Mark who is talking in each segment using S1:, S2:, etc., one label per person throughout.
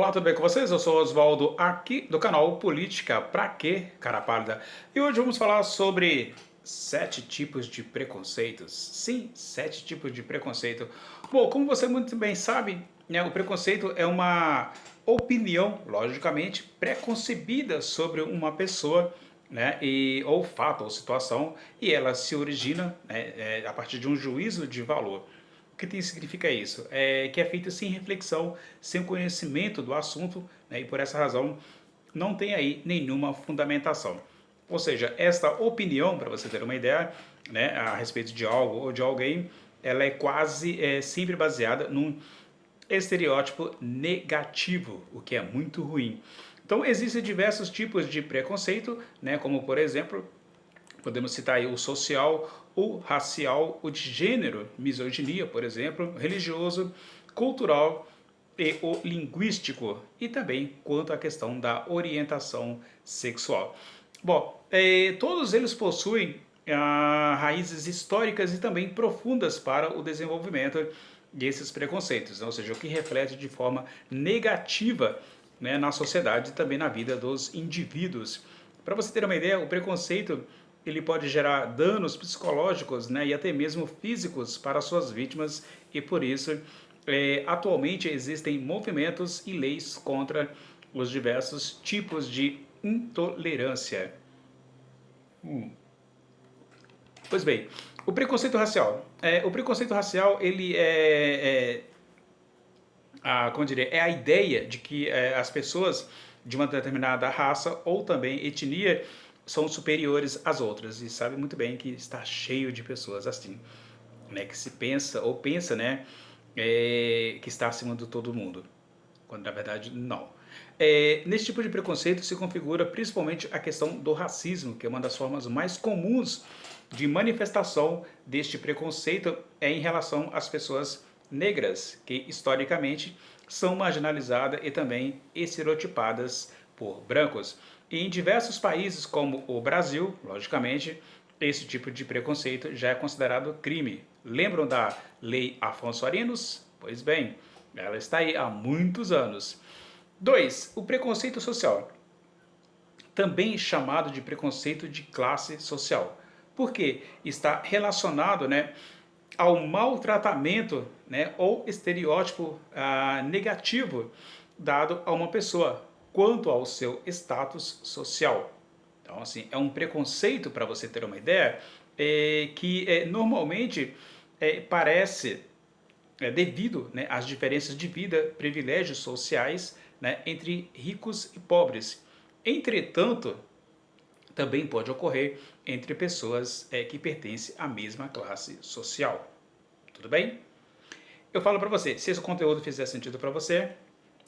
S1: Olá, tudo bem com vocês? Eu sou o Oswaldo, aqui do canal Política Pra Quê, Cara Pálida? E hoje vamos falar sobre 7 tipos de preconceitos. Sim, 7 tipos de preconceito. Bom, como você muito bem sabe, né, o preconceito é uma opinião, logicamente, preconcebida sobre uma pessoa, né, ou fato ou situação, e ela se origina, né, a partir de um juízo de valor. O que significa isso? É que é feito sem reflexão, sem conhecimento do assunto, né, e por essa razão não tem aí nenhuma fundamentação. Ou seja, esta opinião, para você ter uma ideia, né, a respeito de algo ou de alguém, ela é quase sempre baseada num estereótipo negativo, o que é muito ruim. Então existem diversos tipos de preconceito, né, como por exemplo, podemos citar aí o social, o racial, o de gênero, misoginia, por exemplo, religioso, cultural e o linguístico, e também quanto à questão da orientação sexual. Bom, todos eles possuem raízes históricas e também profundas para o desenvolvimento desses preconceitos, né? Ou seja, o que reflete de forma negativa, né, na sociedade e também na vida dos indivíduos. Para você ter uma ideia, o preconceito ele pode gerar danos psicológicos, né, e até mesmo físicos para suas vítimas, e por isso atualmente existem movimentos e leis contra os diversos tipos de intolerância. Pois bem, o preconceito racial. O preconceito racial ele como eu diria, é a ideia de que as pessoas de uma determinada raça ou também etnia são superiores às outras, e sabe muito bem que está cheio de pessoas assim, né, que se pensa ou pensa, né, que está acima de todo mundo, quando na verdade não. Nesse tipo de preconceito se configura principalmente a questão do racismo, que é uma das formas mais comuns de manifestação deste preconceito em relação às pessoas negras, que historicamente são marginalizadas e também estereotipadas por brancos. E em diversos países, como o Brasil, logicamente, esse tipo de preconceito já é considerado crime. Lembram da Lei Afonso Arinos? Pois bem, ela está aí há muitos anos. 2. O preconceito social, também chamado de preconceito de classe social. Porque está relacionado, né, ao maltratamento, né, ou estereótipo negativo dado a uma pessoa quanto ao seu status social. Então, assim, é um preconceito, para você ter uma ideia, que normalmente parece devido, né, às diferenças de vida, privilégios sociais, né, entre ricos e pobres. Entretanto, também pode ocorrer entre pessoas que pertencem à mesma classe social. Tudo bem? Eu falo para você, se esse conteúdo fizer sentido para você,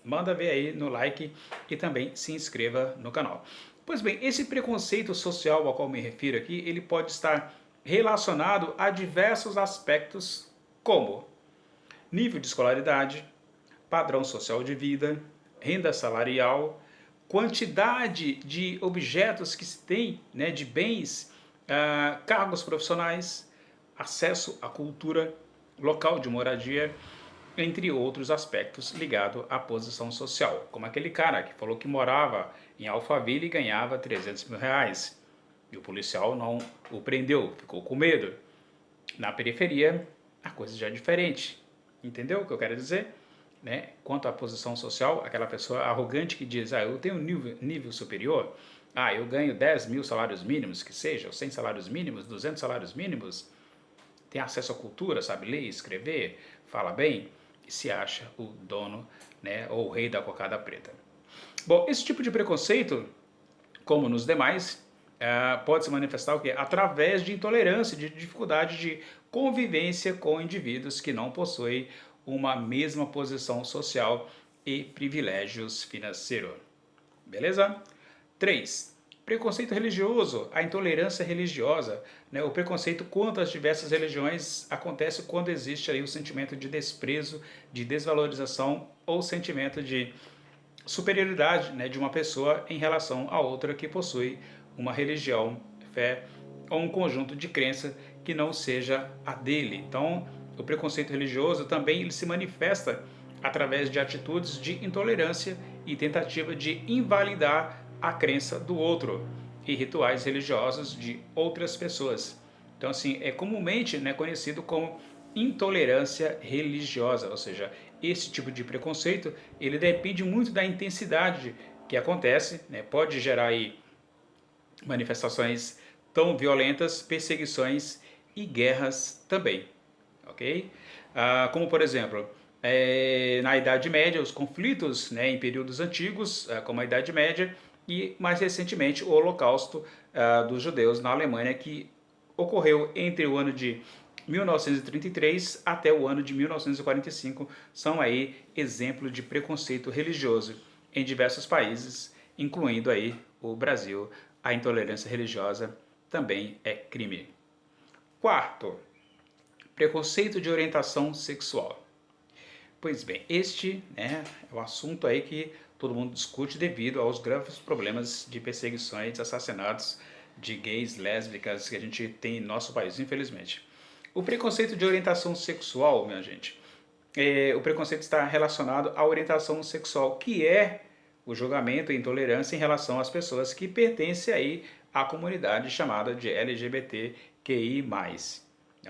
S1: manda ver aí no like e também se inscreva no canal. Pois bem, esse preconceito social ao qual me refiro aqui, ele pode estar relacionado a diversos aspectos, como nível de escolaridade, padrão social de vida, renda salarial, quantidade de objetos que se tem, né, de bens, cargos profissionais, acesso à cultura, local de moradia, entre outros aspectos ligados à posição social, como aquele cara que falou que morava em Alphaville e ganhava 300 mil reais, e o policial não o prendeu, ficou com medo. Na periferia, a coisa já é diferente. Entendeu o que eu quero dizer? Né? Quanto à posição social, aquela pessoa arrogante que diz, eu tenho um nível superior, eu ganho 10 mil salários mínimos, que seja, ou 100 salários mínimos, 200 salários mínimos, tem acesso à cultura, sabe ler, escrever, fala bem, e se acha o dono, né, ou o rei da cocada preta. Bom, esse tipo de preconceito, como nos demais, pode se manifestar o quê? Através de intolerância, de dificuldade de convivência com indivíduos que não possuem uma mesma posição social e privilégios financeiros. Beleza? 3. Preconceito religioso, a intolerância religiosa, né? O preconceito quanto às diversas religiões acontece quando existe aí o sentimento de desprezo, de desvalorização ou sentimento de superioridade, né, de uma pessoa em relação a outra que possui uma religião, fé ou um conjunto de crença que não seja a dele. Então, o preconceito religioso também ele se manifesta através de atitudes de intolerância e tentativa de invalidar a crença do outro e rituais religiosos de outras pessoas. Então, assim, é comumente, né, conhecido como intolerância religiosa, ou seja, esse tipo de preconceito, ele depende muito da intensidade que acontece, né, pode gerar aí manifestações tão violentas, perseguições e guerras também, ok? Como por exemplo, na Idade Média, os conflitos, né, em períodos antigos, como a Idade Média, e mais recentemente o Holocausto dos judeus na Alemanha, que ocorreu entre o ano de 1933 até o ano de 1945, são aí exemplos de preconceito religioso em diversos países, incluindo aí o Brasil. A intolerância religiosa também é crime. Quarto, preconceito de orientação sexual. Pois bem, este, né, é o assunto aí que todo mundo discute devido aos graves problemas de perseguições, assassinatos de gays, lésbicas que a gente tem em nosso país, infelizmente. O preconceito de orientação sexual, minha gente, o preconceito está relacionado à orientação sexual, que é o julgamento e intolerância em relação às pessoas que pertencem aí à comunidade chamada de LGBTQI+.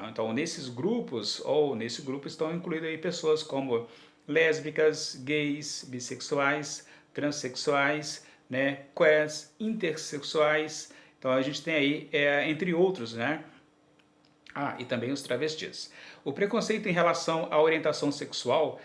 S1: Então, nesses grupos, ou nesse grupo estão incluídas aí pessoas como lésbicas, gays, bissexuais, transexuais, né, queers, intersexuais. Então, a gente tem aí, entre outros, né, e também os travestis. O preconceito em relação à orientação sexual,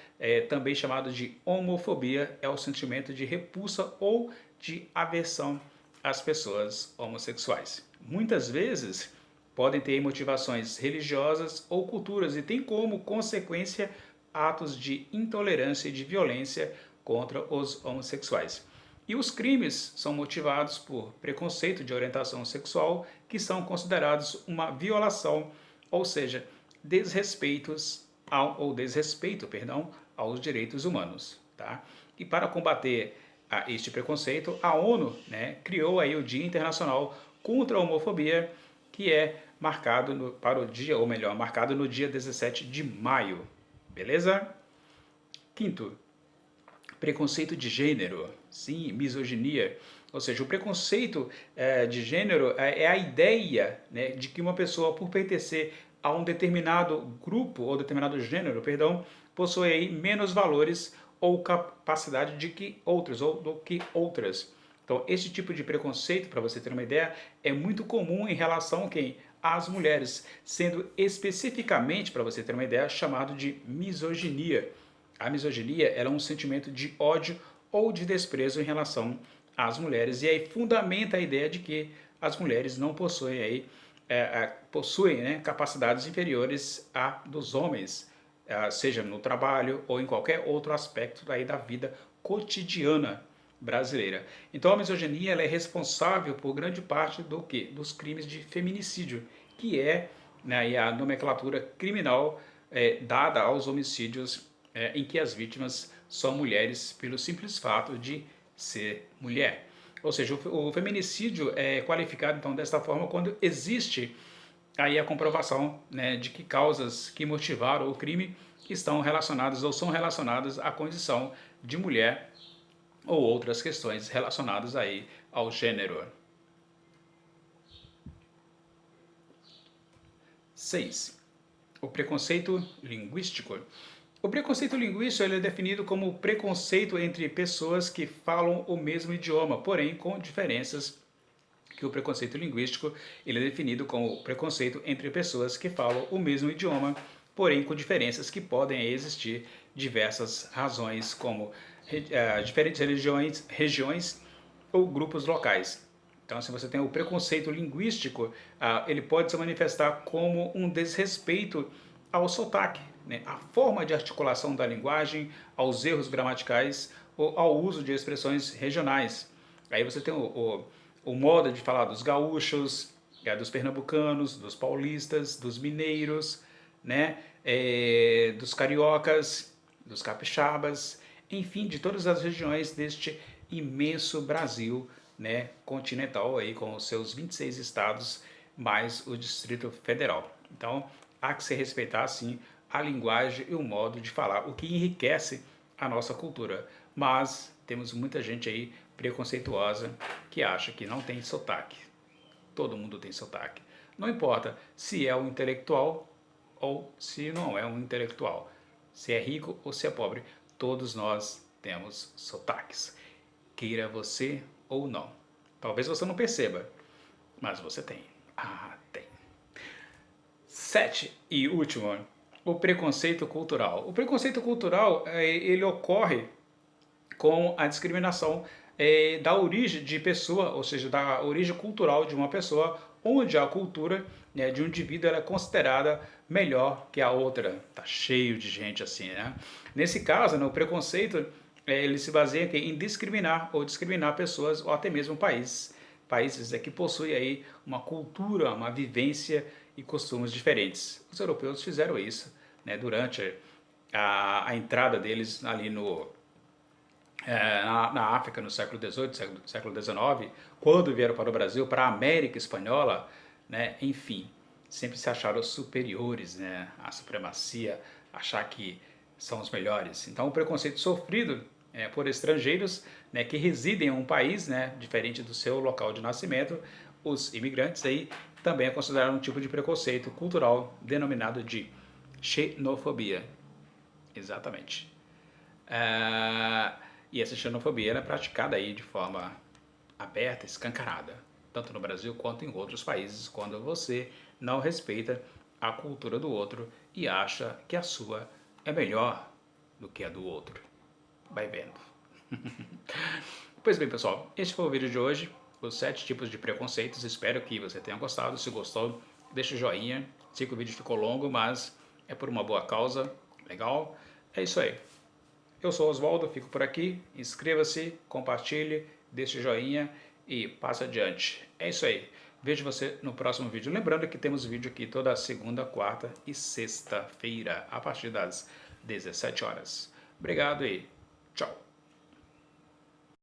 S1: também chamado de homofobia, é o sentimento de repulsa ou de aversão às pessoas homossexuais. Muitas vezes podem ter motivações religiosas ou culturas e tem como consequência atos de intolerância e de violência contra os homossexuais. E os crimes são motivados por preconceito de orientação sexual, que são considerados uma violação, ou seja, desrespeito, aos direitos humanos, tá? E para combater este preconceito, a ONU, né, criou aí o Dia Internacional contra a Homofobia, que é marcado marcado no dia 17 de maio, beleza? Quinto, preconceito de gênero, sim, misoginia. Ou seja, o preconceito de gênero é a ideia, né, de que uma pessoa, por pertencer a um determinado grupo ou determinado gênero, perdão, possui aí menos valores ou capacidade de que outros ou do que outras. Então, esse tipo de preconceito, para você ter uma ideia, é muito comum em relação a quem? Às mulheres, sendo especificamente, para você ter uma ideia, chamado de misoginia. A misoginia ela é um sentimento de ódio ou de desprezo em relação às mulheres e aí fundamenta a ideia de que as mulheres não possuem aí possuem, né, capacidades inferiores a dos homens, seja no trabalho ou em qualquer outro aspecto aí da vida cotidiana brasileira. Então a misoginia ela é responsável por grande parte do que? Dos crimes de feminicídio, que é, né, a nomenclatura criminal dada aos homicídios em que as vítimas são mulheres pelo simples fato de ser mulher. Ou seja, o feminicídio é qualificado então desta forma quando existe aí a comprovação, né, de que causas que motivaram o crime estão relacionadas ou são relacionadas à condição de mulher ou outras questões relacionadas aí ao gênero. 6. O preconceito linguístico. O preconceito linguístico ele é definido como preconceito entre pessoas que falam o mesmo idioma, porém com diferenças. Que o preconceito linguístico ele é definido como preconceito entre pessoas que falam o mesmo idioma, porém com diferenças que podem existir diversas razões, como diferentes regiões ou grupos locais. Então, se você tem o preconceito linguístico, ele pode se manifestar como um desrespeito ao sotaque, né, à forma de articulação da linguagem, aos erros gramaticais ou ao uso de expressões regionais. Aí você tem o modo de falar dos gaúchos, dos pernambucanos, dos paulistas, dos mineiros, né, dos cariocas, dos capixabas, enfim, de todas as regiões deste imenso Brasil, né, continental, aí, com os seus 26 estados, mais o Distrito Federal. Então, há que se respeitar, sim, a linguagem e o modo de falar, o que enriquece a nossa cultura. Mas temos muita gente aí preconceituosa que acha que não tem sotaque. Todo mundo tem sotaque. Não importa se é um intelectual ou se não é um intelectual, se é rico ou se é pobre, todos nós temos sotaques, queira você ou não. Talvez você não perceba, mas você tem. Ah, tem. 7 e último, o preconceito cultural. O preconceito cultural, ele ocorre com a discriminação da origem de pessoa, ou seja, da origem cultural de uma pessoa, onde a cultura, né, de um indivíduo ela é considerada melhor que a outra. Tá cheio de gente assim, né? Nesse caso, né, o preconceito ele se baseia em discriminar ou discriminar pessoas ou até mesmo países que possuem aí uma cultura, uma vivência e costumes diferentes. Os europeus fizeram isso, né, durante a entrada deles ali na África no século XVIII, século XIX, quando vieram para o Brasil, para a América Espanhola, né, enfim, sempre se acharam superiores, né, à supremacia, achar que são os melhores. Então o preconceito sofrido por estrangeiros, né, que residem em um país, né, diferente do seu local de nascimento, os imigrantes aí também é considerado um tipo de preconceito cultural denominado de xenofobia. Exatamente. E essa xenofobia é praticada aí de forma aberta, escancarada, tanto no Brasil quanto em outros países, quando você não respeita a cultura do outro e acha que a sua é melhor do que a do outro. Vai vendo. Pois bem, pessoal, este foi o vídeo de hoje, os 7 tipos de preconceitos. Espero que você tenha gostado. Se gostou, deixa o joinha. Sei que o vídeo ficou longo, mas é por uma boa causa. Legal? É isso aí. Eu sou Oswaldo, fico por aqui. Inscreva-se, compartilhe, deixe o joinha e passe adiante. É isso aí. Vejo você no próximo vídeo. Lembrando que temos vídeo aqui toda segunda, quarta e sexta-feira, a partir das 17 horas. Obrigado e tchau.